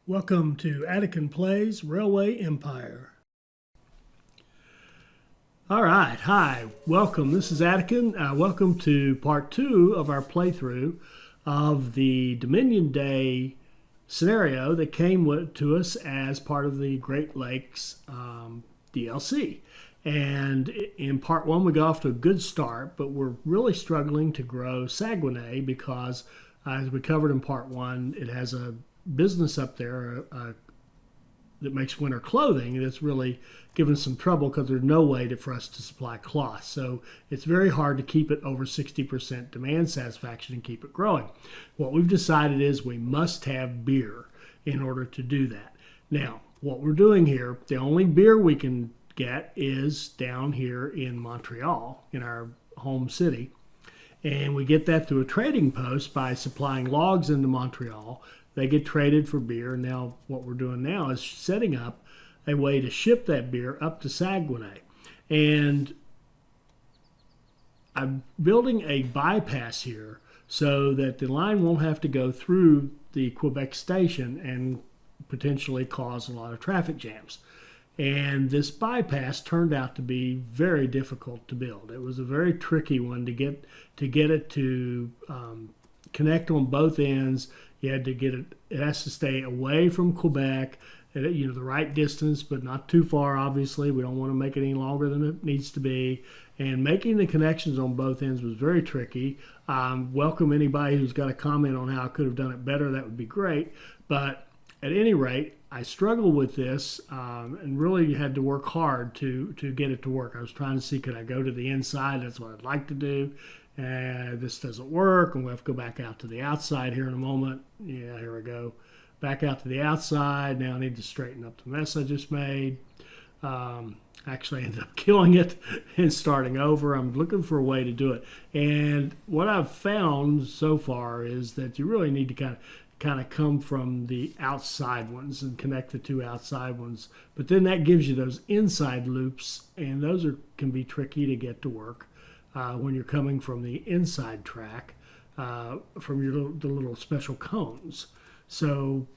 Welcome to Attican Plays Railway Empire. All right, hi, welcome. This is Attican. Welcome to part 2 of our playthrough of the Dominion Day scenario that came to us as part of the Great Lakes DLC. And in part 1, we got off to a good start, but we're really struggling to grow Saguenay because, as we covered in part 1, it has a business up there that makes winter clothing that's really given us some trouble because there's no way for us to supply cloth. So it's very hard to keep it over 60% demand satisfaction and keep it growing. What we've decided is we must have beer in order to do that. Now, what we're doing here, the only beer we can get is down here in Montreal, in our home city. And we get that through a trading post by supplying logs into Montreal. They get traded for beer. Now, what we're doing now is setting up a way to ship that beer up to Saguenay. And I'm building a bypass here so that the line won't have to go through the Quebec station and potentially cause a lot of traffic jams. And this bypass turned out to be very difficult to build. It was a very tricky one to get it to connect on both ends. You had to get it has to stay away from Quebec at the right distance, but not too far, obviously. We don't want to make it any longer than it needs to be. And making the connections on both ends was very tricky. Welcome anybody who's got a comment on how I could have done it better. That would be great. But at any rate, I struggled with this and really had to work hard to get it to work. I was trying to see, could I go to the inside? That's what I'd like to do. This doesn't work, and we'll have to go back out to the outside here in a moment. Yeah, here we go. Back out to the outside. Now I need to straighten up the mess I just made. Actually, I ended up killing it and starting over. I'm looking for a way to do it. And what I've found so far is that you really need to kind of come from the outside ones and connect the two outside ones. But then that gives you those inside loops, and those can be tricky to get to work. When you're coming from the inside track, from the little special cones. So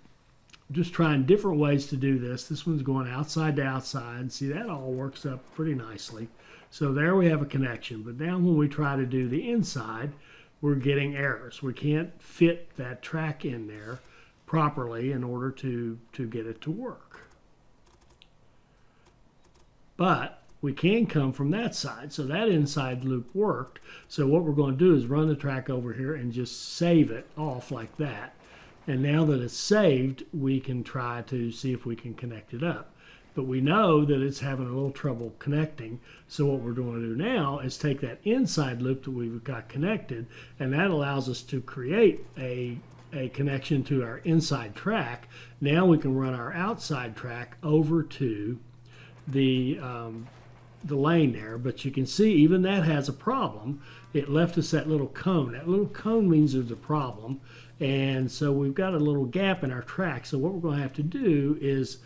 just trying different ways to do this. This one's going outside to outside. See, that all works up pretty nicely. So there we have a connection. But now when we try to do the inside, we're getting errors. We can't fit that track in there properly in order to get it to work. But we can come from that side. So that inside loop worked. So what we're going to do is run the track over here and just save it off like that. And now that it's saved, we can try to see if we can connect it up. But we know that it's having a little trouble connecting. So what we're going to do now is take that inside loop that we've got connected, and that allows us to create a connection to our inside track. Now we can run our outside track over to the lane there, but you can see even that has a problem. It left us that little cone. That little cone means there's a problem, and so we've got a little gap in our track. So what we're going to have to do is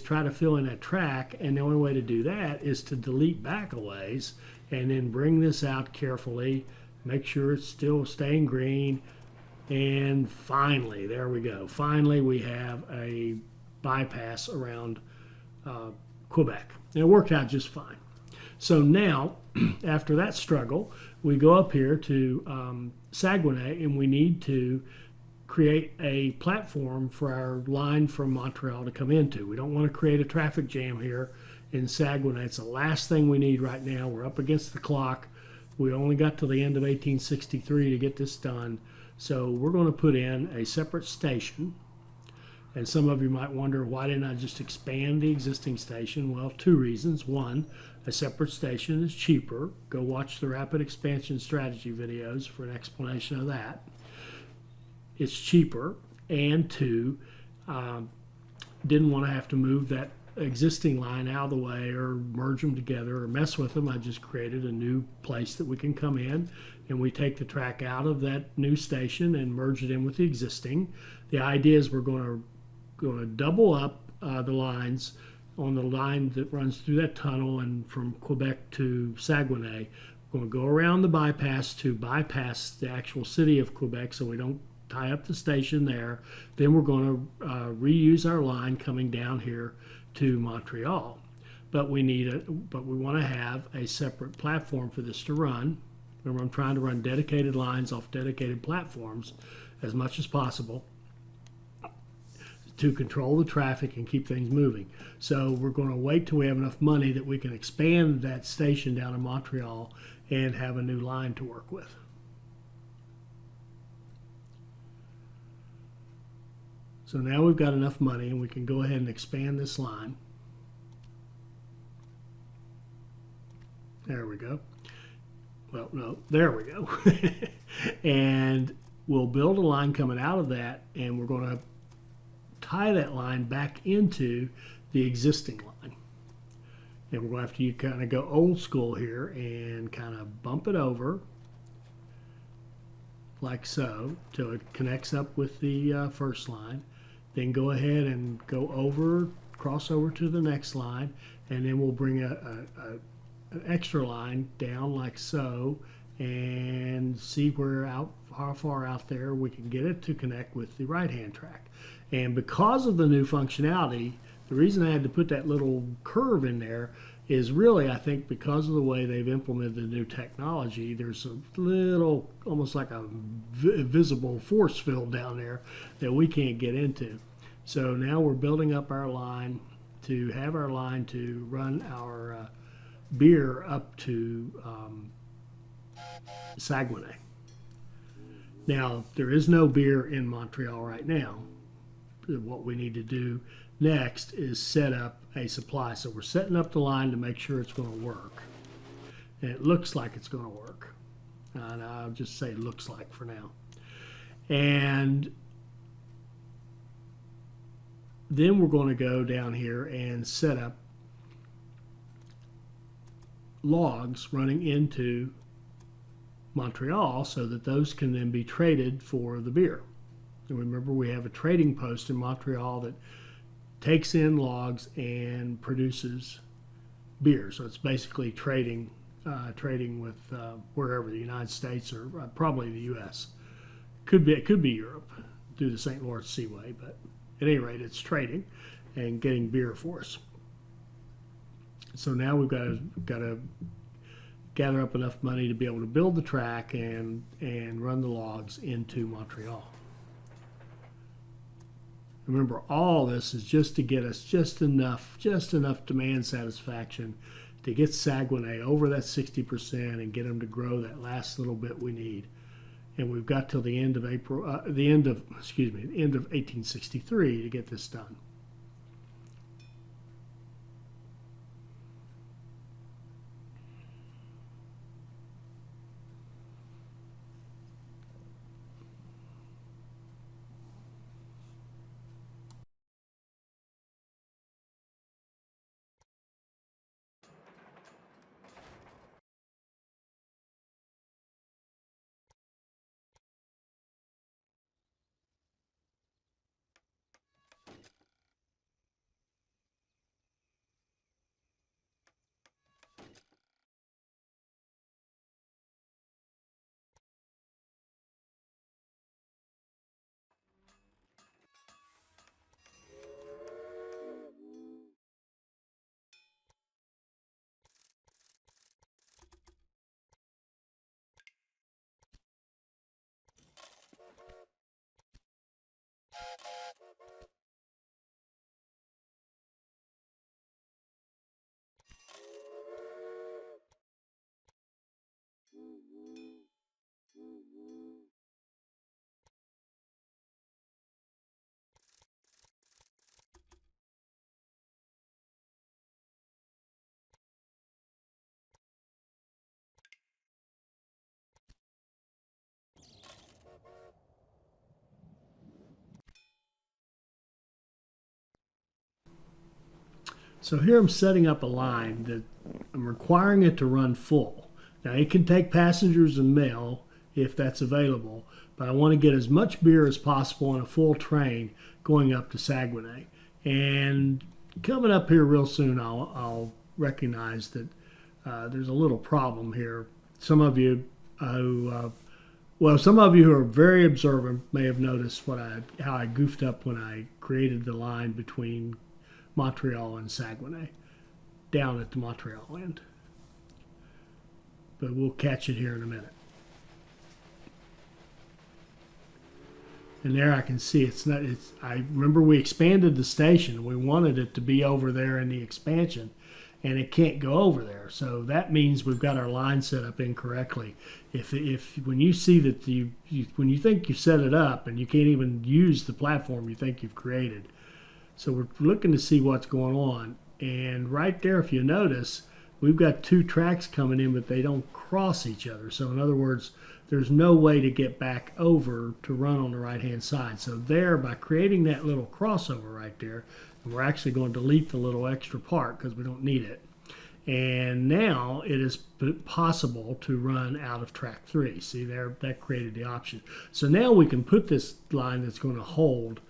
try to fill in that track, and the only way to do that is to delete back a ways and then bring this out carefully, make sure it's still staying green, and finally, there we go. Finally, we have a bypass around Quebec. And it worked out just fine. So now, after that struggle, we go up here to Saguenay, and we need to create a platform for our line from Montreal to come into. We don't want to create a traffic jam here in Saguenay. It's the last thing we need right now. We're up against the clock. We only got to the end of 1863 to get this done. So we're going to put in a separate station. And some of you might wonder, why didn't I just expand the existing station? Well, two reasons. One, a separate station is cheaper. Go watch the rapid expansion strategy videos for an explanation of that. It's cheaper. And two, didn't want to have to move that existing line out of the way or merge them together or mess with them. I just created a new place that we can come in, and we take the track out of that new station and merge it in with the existing. The idea is we're going to double up the lines on the line that runs through that tunnel and from Quebec to Saguenay. We're going to go around the bypass to bypass the actual city of Quebec so we don't tie up the station there. Then we're going to reuse our line coming down here to Montreal. But we want to have a separate platform for this to run. Remember, I'm trying to run dedicated lines off dedicated platforms as much as possible to control the traffic and keep things moving. So we're going to wait till we have enough money that we can expand that station down in Montreal and have a new line to work with. So now we've got enough money and we can go ahead and expand this line. There we go. Well, no, there we go. And we'll build a line coming out of that, and we're going to tie that line back into the existing line. And we're going to have to kind of go old school here and kind of bump it over like so till it connects up with the first line. Then go ahead and go over, cross over to the next line, and then we'll bring an extra line down like so and see how far out there we can get it to connect with the right-hand track. And because of the new functionality, the reason I had to put that little curve in there is really, I think, because of the way they've implemented the new technology. There's a little, almost like a visible force field down there that we can't get into. So now we're building up our line to have our line to run our beer up to Saguenay. Now, there is no beer in Montreal right now. What we need to do next is set up a supply. So we're setting up the line to make sure it's going to work. And it looks like it's going to work. And I'll just say looks like for now. And then we're going to go down here and set up logs running into Montreal so that those can then be traded for the beer. And remember, we have a trading post in Montreal that takes in logs and produces beer. So it's basically trading with wherever, the United States or probably the U.S. It could be Europe through the St. Lawrence Seaway, but at any rate, it's trading and getting beer for us. So now we've got to gather up enough money to be able to build the track and run the logs into Montreal. Remember, all this is just to get us just enough demand satisfaction to get Saguenay over that 60% and get them to grow that last little bit we need. And we've got till the end of 1863 to get this done. So here I'm setting up a line that I'm requiring it to run full. Now it can take passengers and mail if that's available, but I want to get as much beer as possible on a full train going up to Saguenay. And coming up here real soon, I'll recognize that there's a little problem here. Some of you who Well, some of you who are very observant may have noticed how I goofed up when I created the line between Montreal and Saguenay down at the Montreal end. But we'll catch it here in a minute. And there I can see I remember we expanded the station. We wanted it to be over there in the expansion, and it can't go over there. So that means we've got our line set up incorrectly. If when you see that when you think you set it up and you can't even use the platform you think you've created. So we're looking to see what's going on. And right there, if you notice, we've got two tracks coming in, but they don't cross each other. So in other words, there's no way to get back over to run on the right-hand side. So there, by creating that little crossover right there, and we're actually going to delete the little extra part because we don't need it. And now it is possible to run out of track 3. See there, that created the option. So now we can put this line that's going to hold,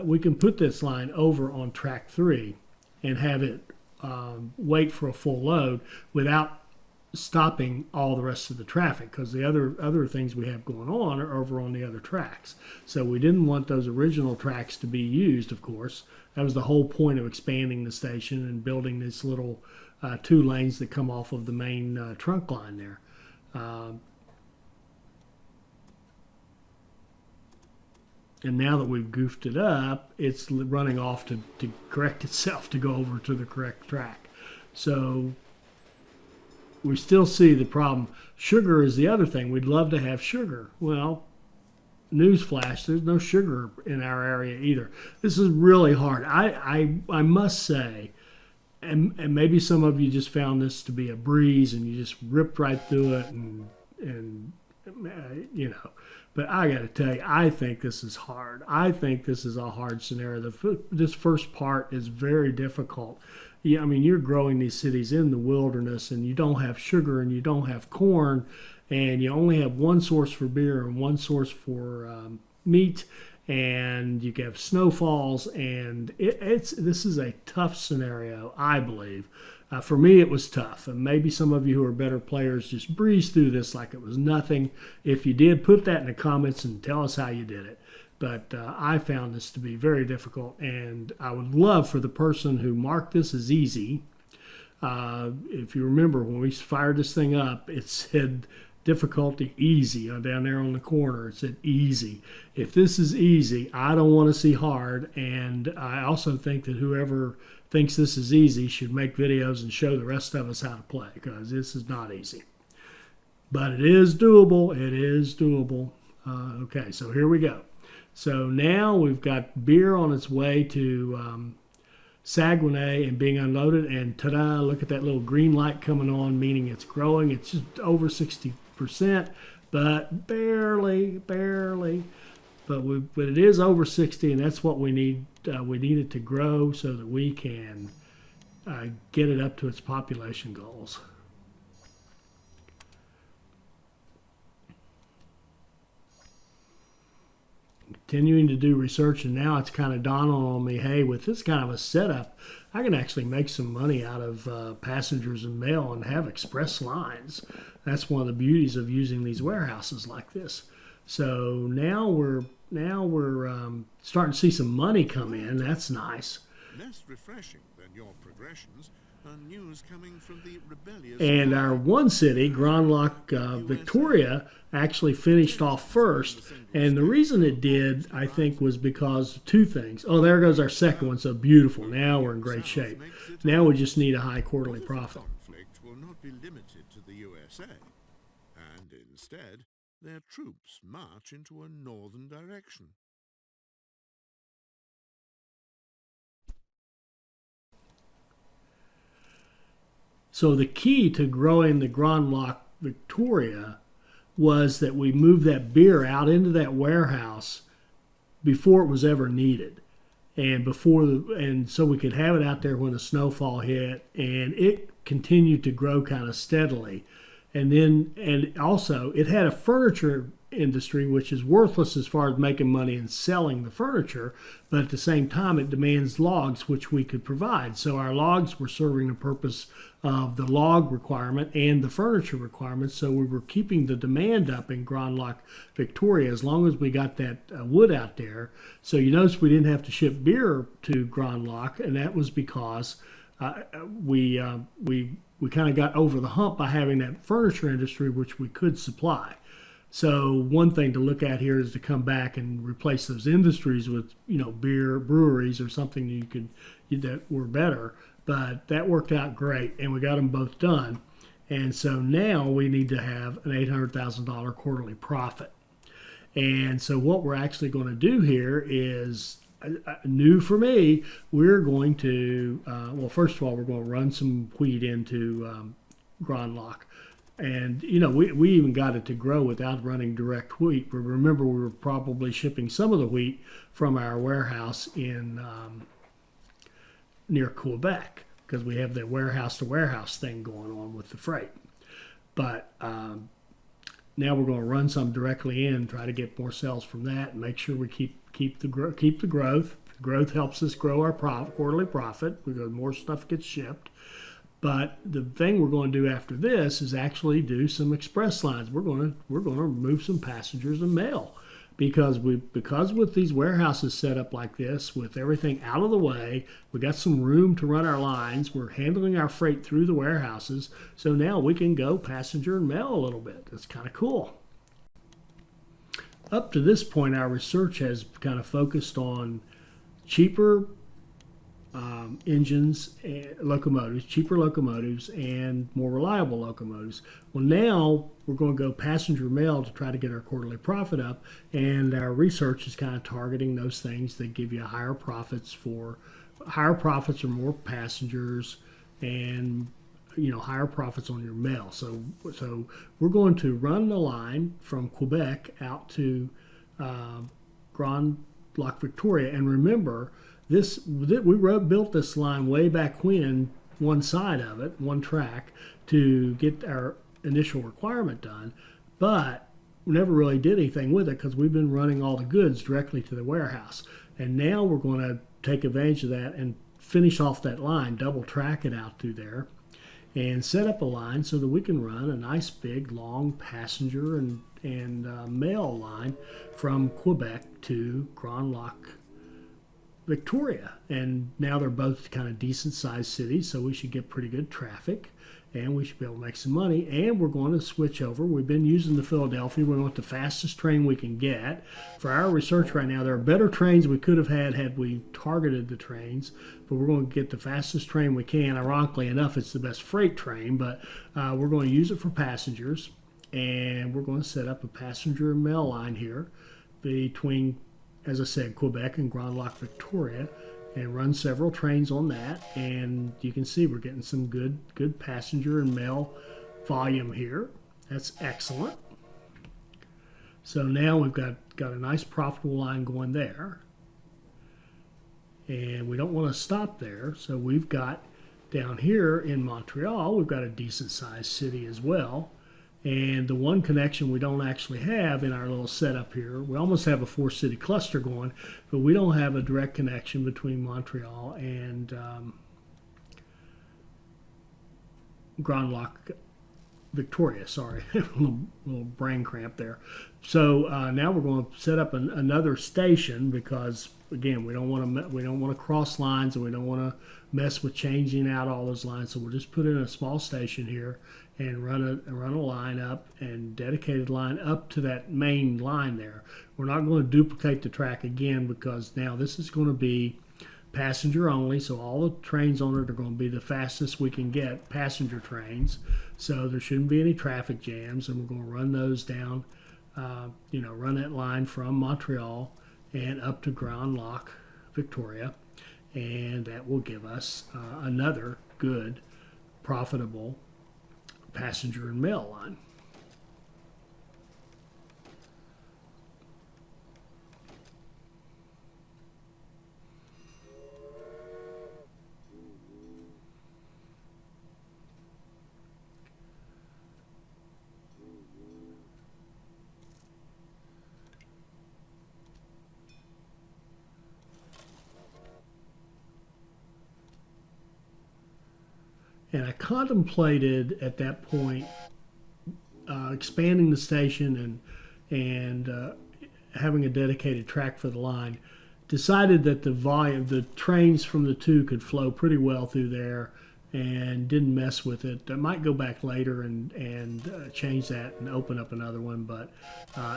we can put this line over on track 3 and have it wait for a full load without stopping all the rest of the traffic, because the other things we have going on are over on the other tracks. So we didn't want those original tracks to be used, of course. That was the whole point of expanding the station and building this little 2 lanes that come off of the main trunk line there. And now that we've goofed it up, it's running off to correct itself to go over to the correct track. So we still see the problem. Sugar is the other thing. We'd love to have sugar. Well, newsflash, there's no sugar in our area either. This is really hard. I must say, and maybe some of you just found this to be a breeze and you just ripped right through it and you know. But I got to tell you, I think this is hard. I think this is a hard scenario. This first part is very difficult. Yeah, I mean, you're growing these cities in the wilderness, and you don't have sugar, and you don't have corn, and you only have one source for beer and one source for meat, and you have snowfalls, and this is a tough scenario, I believe. For me, it was tough, and maybe some of you who are better players just breeze through this like it was nothing. If you did, put that in the comments and tell us how you did it. But I found this to be very difficult, and I would love for the person who marked this as easy. If you remember, when we fired this thing up, it said difficulty easy down there on the corner. It said easy. If this is easy, I don't want to see hard, and I also think that whoever thinks this is easy should make videos and show the rest of us how to play, because this is not easy. But it is doable. It is doable. Okay, so here we go. So now we've got beer on its way to Saguenay and being unloaded, and ta-da, look at that little green light coming on, meaning it's growing. It's just over 60%, but barely. But it is over 60, and that's what we need. We need it to grow so that we can get it up to its population goals. Continuing to do research, and now it's kind of dawning on me, hey, with this kind of a setup, I can actually make some money out of passengers and mail and have express lines. That's one of the beauties of using these warehouses like this. So now we're starting to see some money come in. That's nice. Less refreshing than your progressions are news coming from the rebellious. And our one city, Grand Lac, Victoria, actually finished off first. And the reason it did, I think, was because of 2 things. Oh, there goes our second one. So beautiful. Now we're in great shape. Now we just need a high quarterly profit. Conflict will not be limited to the USA, and instead their troops march into a northern direction. So the key to growing the Grand Lac Victoria was that we moved that beer out into that warehouse before it was ever needed, and so we could have it out there when the snowfall hit, and it continued to grow kind of steadily. And also it had a furniture industry, which is worthless as far as making money and selling the furniture, but at the same time it demands logs, which we could provide. So our logs were serving the purpose of the log requirement and the furniture requirements, so we were keeping the demand up in Grand Lac, Victoria, as long as we got that wood out there. So you notice we didn't have to ship beer to Grand Lac, and that was because we kind of got over the hump by having that furniture industry, which we could supply. So one thing to look at here is to come back and replace those industries with, beer breweries or something that were better. But that worked out great, and we got them both done. And so now we need to have an $800,000 quarterly profit. And so what we're actually going to do here is new for me. We're going to, first of all, we're going to run some wheat into Grand Lac. And, we even got it to grow without running direct wheat. But remember, we were probably shipping some of the wheat from our warehouse in near Quebec, because we have the warehouse-to-warehouse thing going on with the freight. But now we're going to run some directly in, try to get more sales from that, and make sure we keep the growth. The growth helps us grow our quarterly profit because more stuff gets shipped. But the thing we're going to do after this is actually do some express lines. We're going to move some passengers and mail, because with these warehouses set up like this, with everything out of the way, we got some room to run our lines. We're handling our freight through the warehouses, so now we can go passenger and mail a little bit. That's kind of cool. Up to this point, our research has kind of focused on cheaper engines, cheaper locomotives, and more reliable locomotives. Well, now we're going to go passenger mail to try to get our quarterly profit up, and our research is kind of targeting those things that give you higher profits or more passengers, and higher profits on your mail. So we're going to run the line from Quebec out to Grand Lac, Victoria, and remember, we built this line way back when, one side of it, one track, to get our initial requirement done, but we never really did anything with it because we've been running all the goods directly to the warehouse. And now we're going to take advantage of that and finish off that line, double track it out through there, and set up a line so that we can run a nice big long passenger and mail line from Quebec to Grand Lac, Victoria. And now they're both kind of decent sized cities, so we should get pretty good traffic, and we should be able to make some money. And we're going to switch over. We've been using the Philadelphia. We want the fastest train we can get. For our research right now, there are better trains we could have had we targeted the trains, but we're going to get the fastest train we can. Ironically enough, it's the best freight train, but we're going to use it for passengers, and we're going to set up a passenger and mail line here between, as I said, Quebec and Grand Lac, Victoria, and run several trains on that. And you can see we're getting some good passenger and mail volume here. That's excellent. So now we've got a nice profitable line going there. And we don't want to stop there. So we've got down here in Montreal, we've got a decent sized city as well. And the one connection we don't actually have in our little setup here, we almost have a 4-city cluster going, but we don't have a direct connection between Montreal and Grand Lac, Victoria. Sorry, a little brain cramp there. So now we're going to set up another station because, again, we don't want to cross lines, and we don't want to mess with changing out all those lines. So we'll just put in a small station here and run a line up, and dedicated line up to that main line there. We're not going to duplicate the track again, because now this is going to be passenger only, so all the trains on it are going to be the fastest we can get, passenger trains. So there shouldn't be any traffic jams, and we're going to run those down, run that line from Montreal and up to Grand Lac, Victoria, and that will give us another good, profitable passenger and mail line. And I contemplated at that point expanding the station and having a dedicated track for the line. Decided that the trains from the two could flow pretty well through there, and didn't mess with it. I might go back later and change that and open up another one. But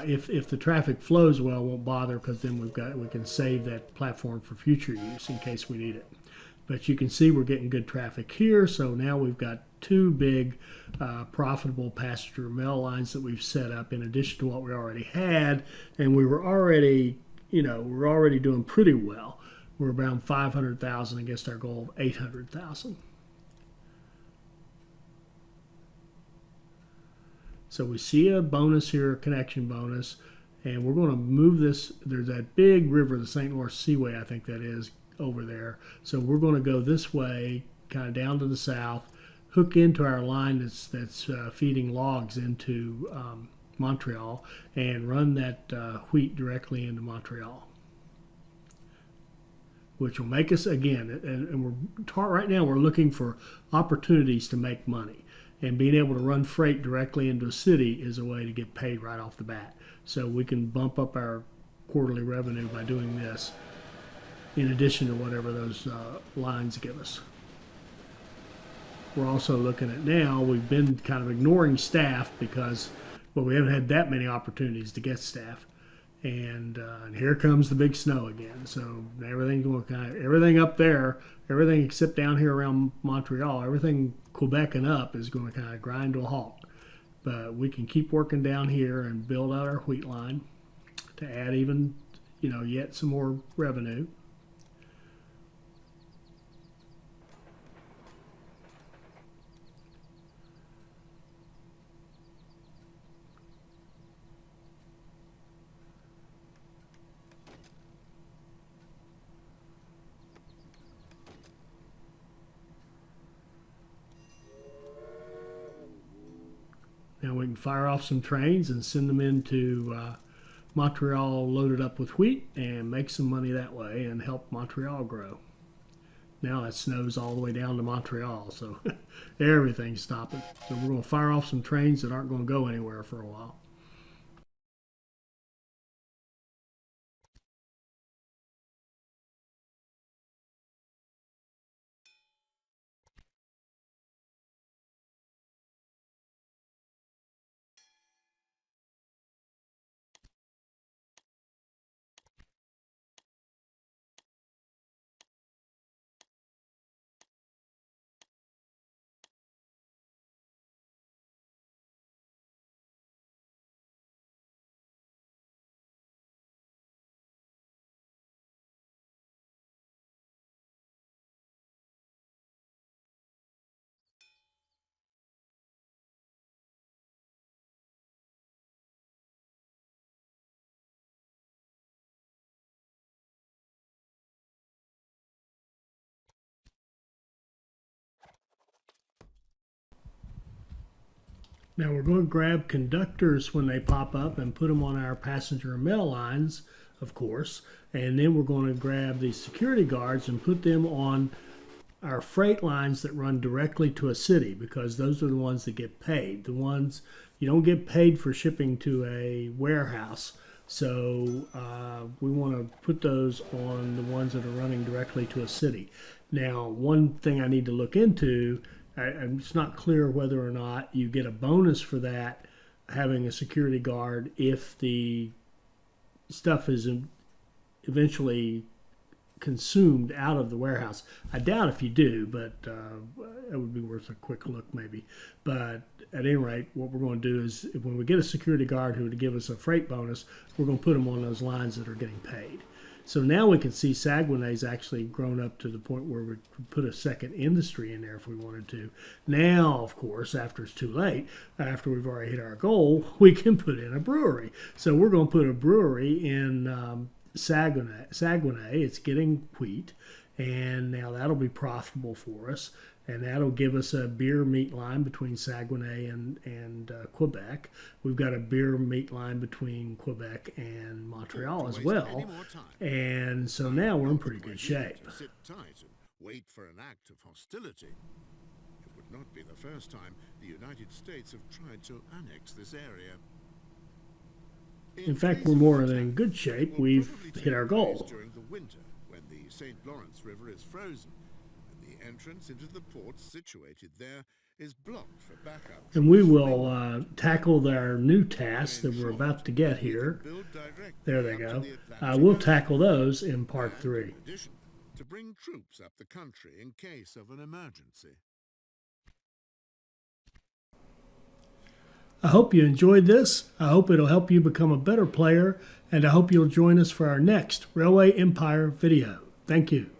if the traffic flows well, it won't bother, because then we can save that platform for future use in case we need it. But you can see we're getting good traffic here. So now we've got two big profitable passenger mail lines that we've set up in addition to what we already had, and we're already doing pretty well. We're around 500,000 against our goal of 800,000. So we see a bonus here, a connection bonus, and we're going to move this. There's that big river, the St. Lawrence Seaway, I think that is, over there. So we're going to go this way, kind of down to the south, hook into our line that's feeding logs into Montreal, and run that wheat directly into Montreal, which will make us, again, and right now we're looking for opportunities to make money. And being able to run freight directly into a city is a way to get paid right off the bat. So we can bump up our quarterly revenue by doing this, in addition to whatever those lines give us. We're also looking at now, we've been kind of ignoring staff because, well, we haven't had that many opportunities to get staff. And here comes the big snow again. So everything up there, everything except down here around Montreal, everything Quebec and up is going to kind of grind to a halt. But we can keep working down here and build out our wheat line to add even, yet some more revenue. Now we can fire off some trains and send them into Montreal loaded up with wheat and make some money that way and help Montreal grow. Now it snows all the way down to Montreal, so everything's stopping. So we're going to fire off some trains that aren't going to go anywhere for a while. Now we're going to grab conductors when they pop up and put them on our passenger and mail lines, of course, and then we're going to grab these security guards and put them on our freight lines that run directly to a city, because those are the ones that get paid. The ones you don't get paid for shipping to a warehouse. So we want to put those on the ones that are running directly to a city. Now, one thing I need to look into, it's not clear whether or not you get a bonus for that, having a security guard, if the stuff is eventually consumed out of the warehouse. I doubt if you do, but it would be worth a quick look maybe. But at any rate, what we're going to do is, when we get a security guard who would give us a freight bonus, we're going to put them on those lines that are getting paid. So now we can see Saguenay's actually grown up to the point where we could put a second industry in there if we wanted to. Now, of course, after it's too late, after we've already hit our goal, we can put in a brewery. So we're going to put a brewery in Saguenay. It's getting wheat, and now that'll be profitable for us. And that'll give us a beer meat line between Saguenay and Quebec. We've got a beer meat line between Quebec and Montreal as well. And so now we're in pretty good shape. Sit tight and wait for an act of hostility. It would not be the first time the United States have tried to annex this area. In fact, we're more than in good shape. We've hit our goal. During the winter, when the St. Lawrence River is frozen, and the entrance into the port situated there is blocked for backup. And we will tackle our new tasks that we're about to get here. There they go. We'll tackle those in part 3. In addition, to bring troops up the country in case of an emergency. I hope you enjoyed this. I hope it'll help you become a better player, and I hope you'll join us for our next Railway Empire video. Thank you.